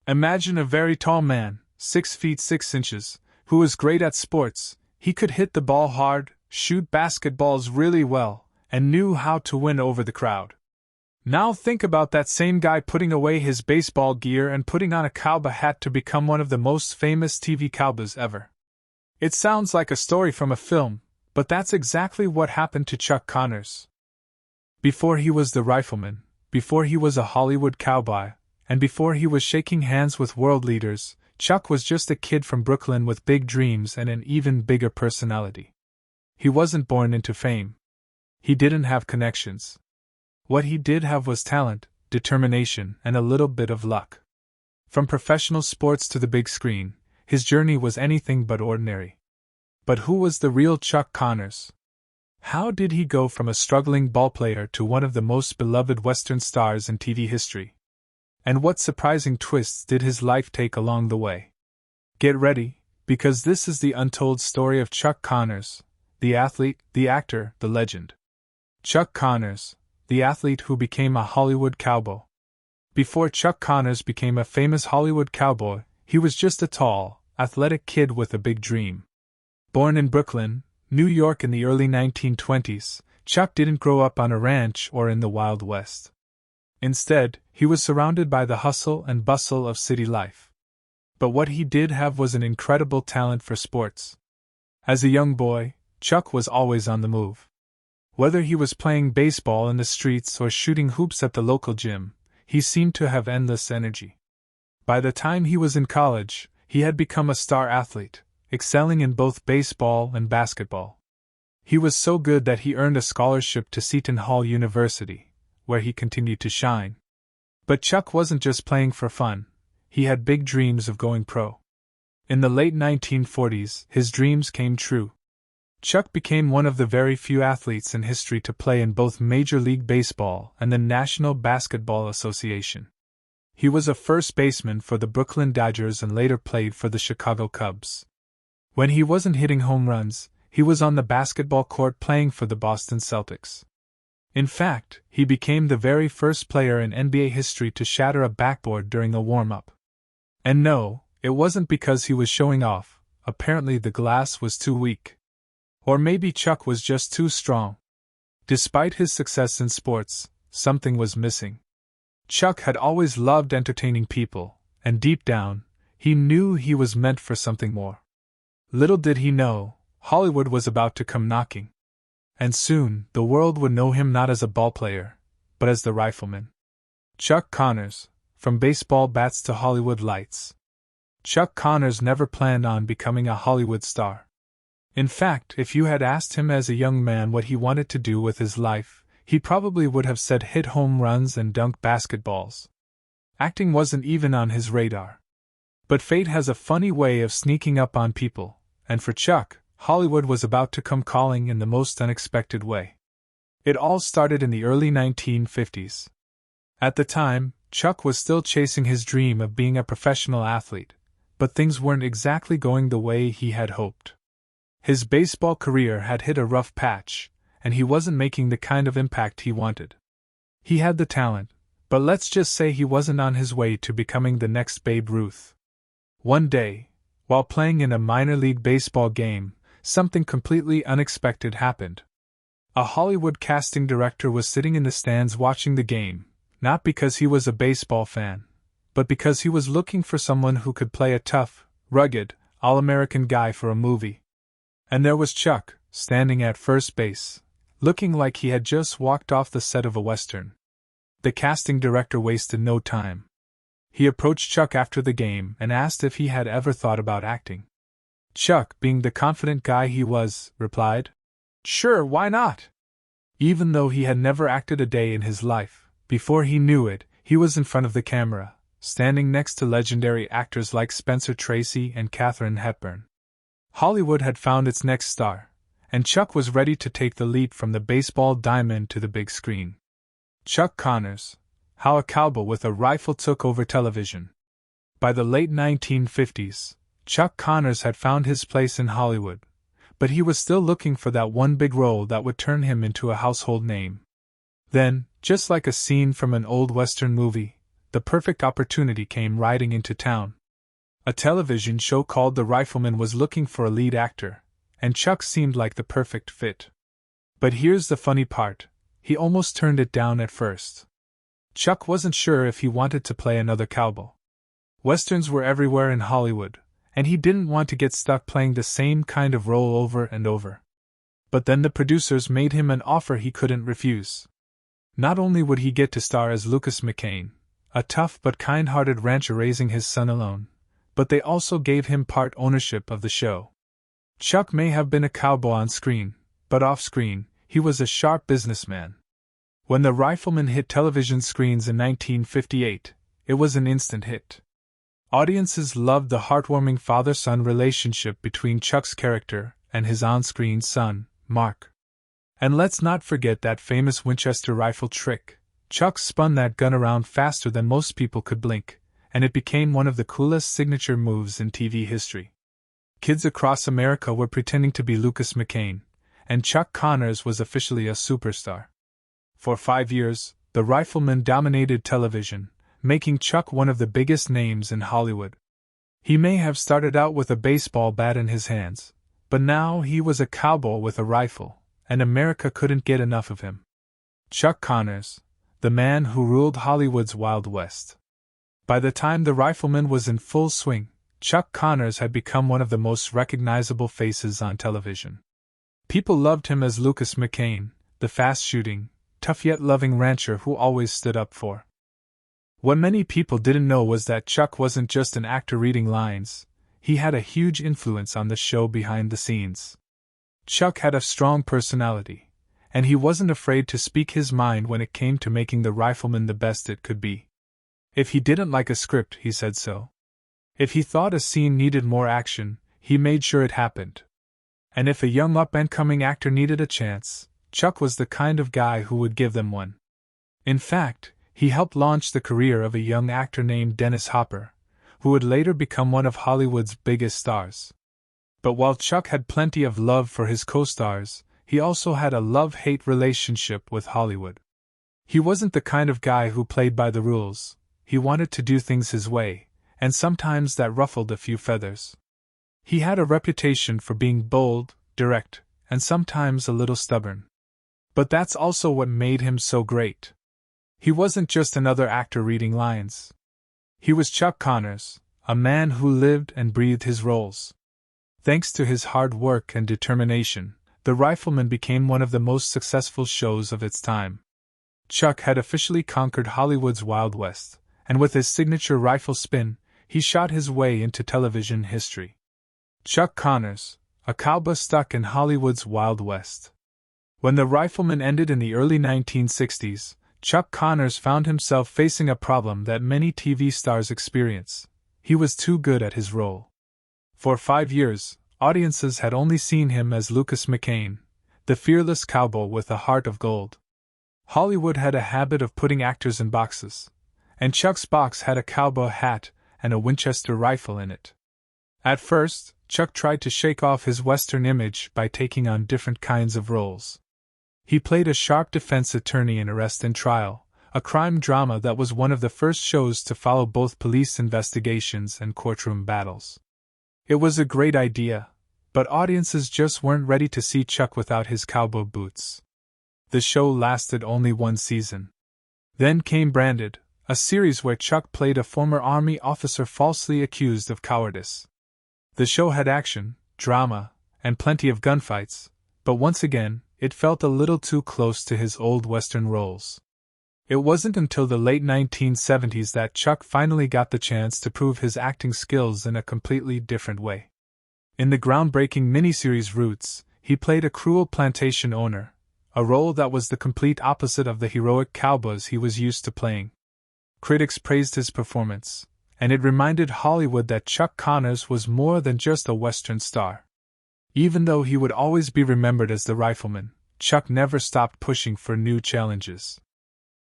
Imagine a very tall man, 6 feet 6 inches, who was great at sports. He could hit the ball hard, shoot basketballs really well, and knew how to win over the crowd. Now think about that same guy putting away his baseball gear and putting on a cowboy hat to become one of the most famous TV cowboys ever. It sounds like a story from a film, but that's exactly what happened to Chuck Connors. Before he was the rifleman, before he was a Hollywood cowboy, and before he was shaking hands with world leaders, Chuck was just a kid from Brooklyn with big dreams and an even bigger personality. He wasn't born into fame. He didn't have connections. What he did have was talent, determination, and a little bit of luck. From professional sports to the big screen, his journey was anything but ordinary. But who was the real Chuck Connors? How did he go from a struggling ballplayer to one of the most beloved Western stars in TV history? And what surprising twists did his life take along the way? Get ready, because this is the untold story of Chuck Connors, the athlete, the actor, the legend. Chuck Connors, the athlete who became a Hollywood cowboy. Before Chuck Connors became a famous Hollywood cowboy, he was just a tall, athletic kid with a big dream. Born in Brooklyn, New York in the early 1920s, Chuck didn't grow up on a ranch or in the Wild West. Instead, he was surrounded by the hustle and bustle of city life. But what he did have was an incredible talent for sports. As a young boy, Chuck was always on the move. Whether he was playing baseball in the streets or shooting hoops at the local gym, he seemed to have endless energy. By the time he was in college, he had become a star athlete, excelling in both baseball and basketball. He was so good that he earned a scholarship to Seton Hall University, where he continued to shine. But Chuck wasn't just playing for fun, he had big dreams of going pro. In the late 1940s, his dreams came true. Chuck became one of the very few athletes in history to play in both Major League Baseball and the National Basketball Association. He was a first baseman for the Brooklyn Dodgers and later played for the Chicago Cubs. When he wasn't hitting home runs, he was on the basketball court playing for the Boston Celtics. In fact, he became the very first player in NBA history to shatter a backboard during a warm-up. And no, it wasn't because he was showing off. Apparently the glass was too weak. Or maybe Chuck was just too strong. Despite his success in sports, something was missing. Chuck had always loved entertaining people, and deep down, he knew he was meant for something more. Little did he know, Hollywood was about to come knocking. And soon, the world would know him not as a ballplayer, but as the rifleman. Chuck Connors, from baseball bats to Hollywood lights. Chuck Connors never planned on becoming a Hollywood star. In fact, if you had asked him as a young man what he wanted to do with his life, he probably would have said hit home runs and dunk basketballs. Acting wasn't even on his radar. But fate has a funny way of sneaking up on people, and for Chuck, Hollywood was about to come calling in the most unexpected way. It all started in the early 1950s. At the time, Chuck was still chasing his dream of being a professional athlete, but things weren't exactly going the way he had hoped. His baseball career had hit a rough patch, and he wasn't making the kind of impact he wanted. He had the talent, but let's just say he wasn't on his way to becoming the next Babe Ruth. One day, while playing in a minor league baseball game, something completely unexpected happened. A Hollywood casting director was sitting in the stands watching the game, not because he was a baseball fan, but because he was looking for someone who could play a tough, rugged, all-American guy for a movie. And there was Chuck, standing at first base, looking like he had just walked off the set of a Western. The casting director wasted no time. He approached Chuck after the game and asked if he had ever thought about acting. Chuck, being the confident guy he was, replied, "Sure, why not?" Even though he had never acted a day in his life, before he knew it, he was in front of the camera, standing next to legendary actors like Spencer Tracy and Katharine Hepburn. Hollywood had found its next star, and Chuck was ready to take the leap from the baseball diamond to the big screen. Chuck Connors, how a cowboy with a rifle took over television. By the late 1950s, Chuck Connors had found his place in Hollywood, but he was still looking for that one big role that would turn him into a household name. Then, just like a scene from an old Western movie, the perfect opportunity came riding into town. A television show called The Rifleman was looking for a lead actor, and Chuck seemed like the perfect fit. But here's the funny part, he almost turned it down at first. Chuck wasn't sure if he wanted to play another cowboy. Westerns were everywhere in Hollywood, and he didn't want to get stuck playing the same kind of role over and over. But then the producers made him an offer he couldn't refuse. Not only would he get to star as Lucas McCain, a tough but kind-hearted rancher raising his son alone, but they also gave him part ownership of the show. Chuck may have been a cowboy on screen, but off-screen, he was a sharp businessman. When The Rifleman hit television screens in 1958, it was an instant hit. Audiences loved the heartwarming father-son relationship between Chuck's character and his on-screen son, Mark. And let's not forget that famous Winchester rifle trick. Chuck spun that gun around faster than most people could blink, and it became one of the coolest signature moves in TV history. Kids across America were pretending to be Lucas McCain, and Chuck Connors was officially a superstar. For 5 years, The Rifleman dominated television, making Chuck one of the biggest names in Hollywood. He may have started out with a baseball bat in his hands, but now he was a cowboy with a rifle, and America couldn't get enough of him. Chuck Connors, the man who ruled Hollywood's Wild West. By the time The Rifleman was in full swing, Chuck Connors had become one of the most recognizable faces on television. People loved him as Lucas McCain, the fast-shooting, tough-yet-loving rancher who always stood up for. What many people didn't know was that Chuck wasn't just an actor reading lines, he had a huge influence on the show behind the scenes. Chuck had a strong personality, and he wasn't afraid to speak his mind when it came to making The Rifleman the best it could be. If he didn't like a script, he said so. If he thought a scene needed more action, he made sure it happened. And if a young up-and-coming actor needed a chance, Chuck was the kind of guy who would give them one. In fact, he helped launch the career of a young actor named Dennis Hopper, who would later become one of Hollywood's biggest stars. But while Chuck had plenty of love for his co-stars, he also had a love-hate relationship with Hollywood. He wasn't the kind of guy who played by the rules, he wanted to do things his way, and sometimes that ruffled a few feathers. He had a reputation for being bold, direct, and sometimes a little stubborn. But that's also what made him so great. He wasn't just another actor reading lines. He was Chuck Connors, a man who lived and breathed his roles. Thanks to his hard work and determination, The Rifleman became one of the most successful shows of its time. Chuck had officially conquered Hollywood's Wild West, and with his signature rifle spin, he shot his way into television history. Chuck Connors, a cowboy stuck in Hollywood's Wild West. When The Rifleman ended in the early 1960s, Chuck Connors found himself facing a problem that many TV stars experience. He was too good at his role. For 5 years, audiences had only seen him as Lucas McCain, the fearless cowboy with a heart of gold. Hollywood had a habit of putting actors in boxes, and Chuck's box had a cowboy hat and a Winchester rifle in it. At first, Chuck tried to shake off his Western image by taking on different kinds of roles. He played a sharp defense attorney in Arrest and Trial, a crime drama that was one of the first shows to follow both police investigations and courtroom battles. It was a great idea, but audiences just weren't ready to see Chuck without his cowboy boots. The show lasted only 1 season. Then came Branded, a series where Chuck played a former Army officer falsely accused of cowardice. The show had action, drama, and plenty of gunfights, but once again, it felt a little too close to his old Western roles. It wasn't until the late 1970s that Chuck finally got the chance to prove his acting skills in a completely different way. In the groundbreaking miniseries Roots, he played a cruel plantation owner, a role that was the complete opposite of the heroic cowboys he was used to playing. Critics praised his performance, and it reminded Hollywood that Chuck Connors was more than just a Western star. Even though he would always be remembered as the Rifleman, Chuck never stopped pushing for new challenges.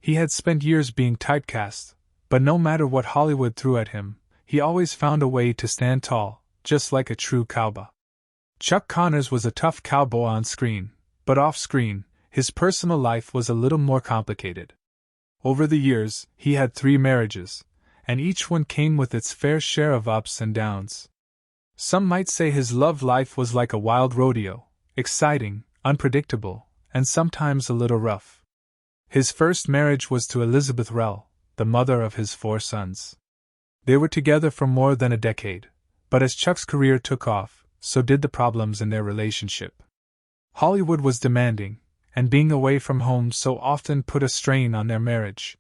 He had spent years being typecast, but no matter what Hollywood threw at him, he always found a way to stand tall, just like a true cowboy. Chuck Connors was a tough cowboy on screen, but off-screen, his personal life was a little more complicated. Over the years, he had 3 marriages, and each one came with its fair share of ups and downs. Some might say his love life was like a wild rodeo, exciting, unpredictable, and sometimes a little rough. His first marriage was to Elizabeth Rell, the mother of his 4 sons. They were together for more than a decade, but as Chuck's career took off, so did the problems in their relationship. Hollywood was demanding, and being away from home so often put a strain on their marriage.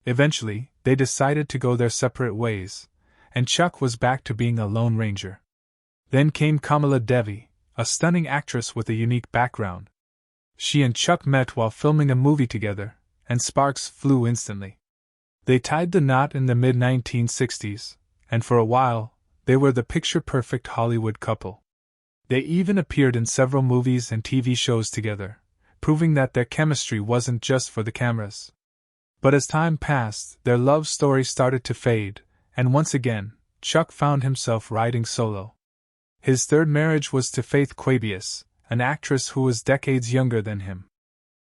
Eventually, they decided to go their separate ways, and Chuck was back to being a lone ranger. Then came Kamala Devi, a stunning actress with a unique background. She and Chuck met while filming a movie together, and sparks flew instantly. They tied the knot in the mid-1960s, and for a while, they were the picture-perfect Hollywood couple. They even appeared in several movies and TV shows together, proving that their chemistry wasn't just for the cameras. But as time passed, their love story started to fade, and once again, Chuck found himself riding solo. His third marriage was to Faith Quabius, an actress who was decades younger than him.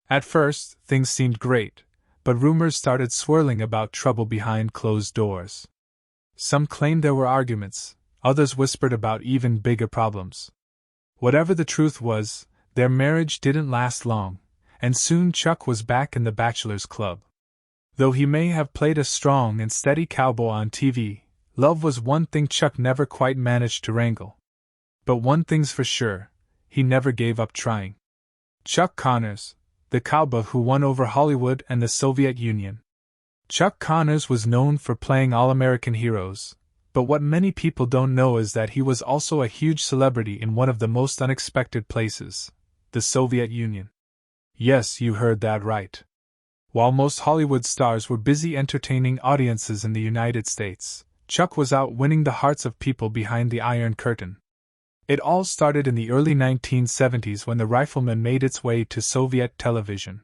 At first, things seemed great, but rumors started swirling about trouble behind closed doors. Some claimed there were arguments, others whispered about even bigger problems. Whatever the truth was, their marriage didn't last long, and soon Chuck was back in the bachelor's club. Though he may have played a strong and steady cowboy on TV, love was one thing Chuck never quite managed to wrangle. But one thing's for sure, he never gave up trying. Chuck Connors, the cowboy who won over Hollywood and the Soviet Union. Chuck Connors was known for playing all-American heroes, but what many people don't know is that he was also a huge celebrity in one of the most unexpected places, the Soviet Union. Yes, you heard that right. While most Hollywood stars were busy entertaining audiences in the United States, Chuck was out winning the hearts of people behind the Iron Curtain. It all started in the early 1970s when The Rifleman made its way to Soviet television.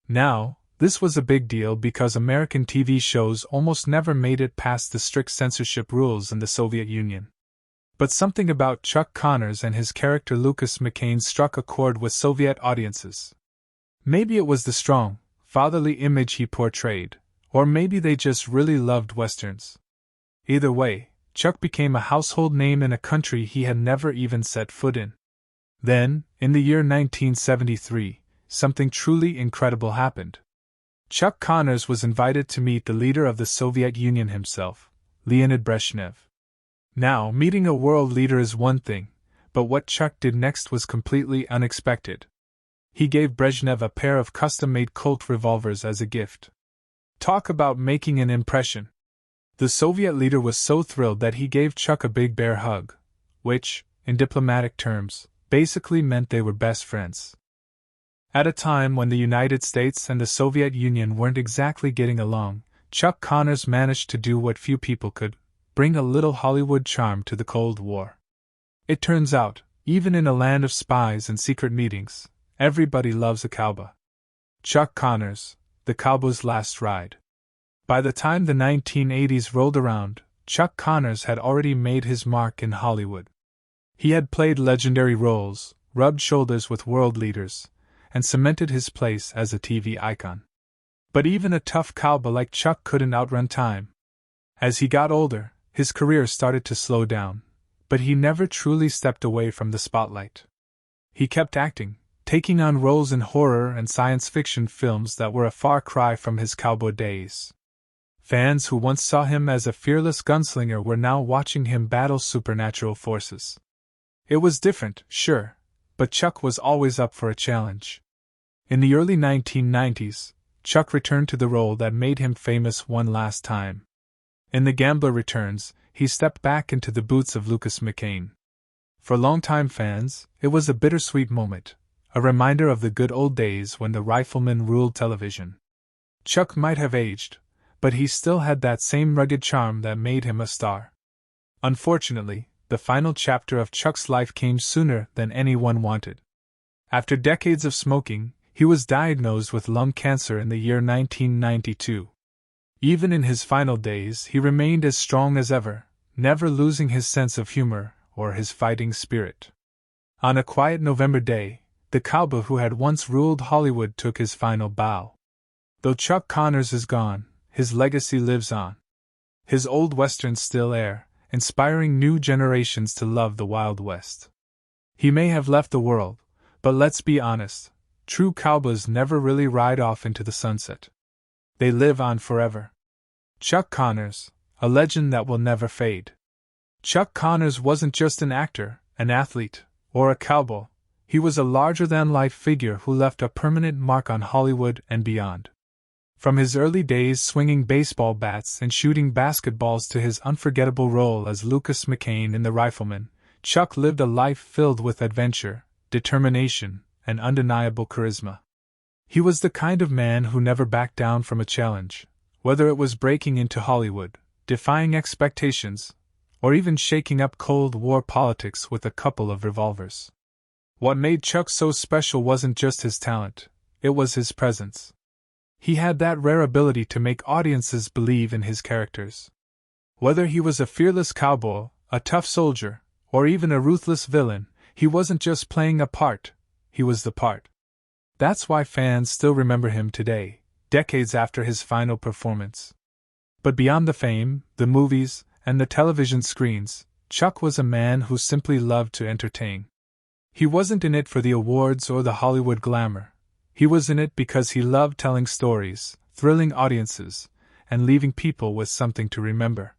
Now, this was a big deal because American TV shows almost never made it past the strict censorship rules in the Soviet Union. But something about Chuck Connors and his character Lucas McCain struck a chord with Soviet audiences. Maybe it was the strong, fatherly image he portrayed, or maybe they just really loved westerns. Either way, Chuck became a household name in a country he had never even set foot in. Then, in the year 1973, something truly incredible happened. Chuck Connors was invited to meet the leader of the Soviet Union himself, Leonid Brezhnev. Now, meeting a world leader is one thing, but what Chuck did next was completely unexpected. He gave Brezhnev a pair of custom-made Colt revolvers as a gift. Talk about making an impression. The Soviet leader was so thrilled that he gave Chuck a big bear hug, which, in diplomatic terms, basically meant they were best friends. At a time when the United States and the Soviet Union weren't exactly getting along, Chuck Connors managed to do what few people could: bring a little Hollywood charm to the Cold War. It turns out, even in a land of spies and secret meetings, everybody loves a cowboy. Chuck Connors, the cowboy's last ride. By the time the 1980s rolled around, Chuck Connors had already made his mark in Hollywood. He had played legendary roles, rubbed shoulders with world leaders, and cemented his place as a TV icon. But even a tough cowboy like Chuck couldn't outrun time. As he got older, his career started to slow down, but he never truly stepped away from the spotlight. He kept acting, taking on roles in horror and science fiction films that were a far cry from his cowboy days. Fans who once saw him as a fearless gunslinger were now watching him battle supernatural forces. It was different, sure, but Chuck was always up for a challenge. In the early 1990s, Chuck returned to the role that made him famous one last time. In The Gambler Returns, he stepped back into the boots of Lucas McCain. For longtime fans, it was a bittersweet moment, a reminder of the good old days when The Rifleman ruled television. Chuck might have aged, but he still had that same rugged charm that made him a star. Unfortunately, the final chapter of Chuck's life came sooner than anyone wanted. After decades of smoking, he was diagnosed with lung cancer in the year 1992. Even in his final days, he remained as strong as ever, never losing his sense of humor or his fighting spirit. On a quiet November day, the cowboy who had once ruled Hollywood took his final bow. Though Chuck Connors is gone, his legacy lives on. His old westerns still air, inspiring new generations to love the Wild West. He may have left the world, but let's be honest, true cowboys never really ride off into the sunset. They live on forever. Chuck Connors, a legend that will never fade. Chuck Connors wasn't just an actor, an athlete, or a cowboy. He was a larger-than-life figure who left a permanent mark on Hollywood and beyond. From his early days swinging baseball bats and shooting basketballs to his unforgettable role as Lucas McCain in The Rifleman, Chuck lived a life filled with adventure, determination, and undeniable charisma. He was the kind of man who never backed down from a challenge, whether it was breaking into Hollywood, defying expectations, or even shaking up Cold War politics with a couple of revolvers. What made Chuck so special wasn't just his talent, it was his presence. He had that rare ability to make audiences believe in his characters. Whether he was a fearless cowboy, a tough soldier, or even a ruthless villain, he wasn't just playing a part, he was the part. That's why fans still remember him today, decades after his final performance. But beyond the fame, the movies, and the television screens, Chuck was a man who simply loved to entertain. He wasn't in it for the awards or the Hollywood glamour. He was in it because he loved telling stories, thrilling audiences, and leaving people with something to remember.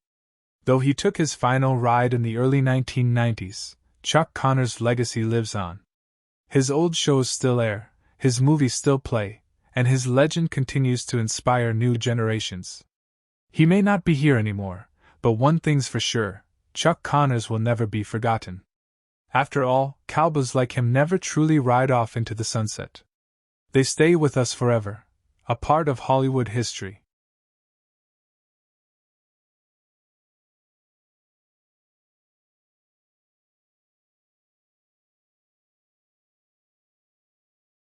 Though he took his final ride in the early 1990s, Chuck Connors' legacy lives on. His old shows still air, his movies still play, and his legend continues to inspire new generations. He may not be here anymore, but one thing's for sure, Chuck Connors will never be forgotten. After all, cowboys like him never truly ride off into the sunset. They stay with us forever, a part of Hollywood history.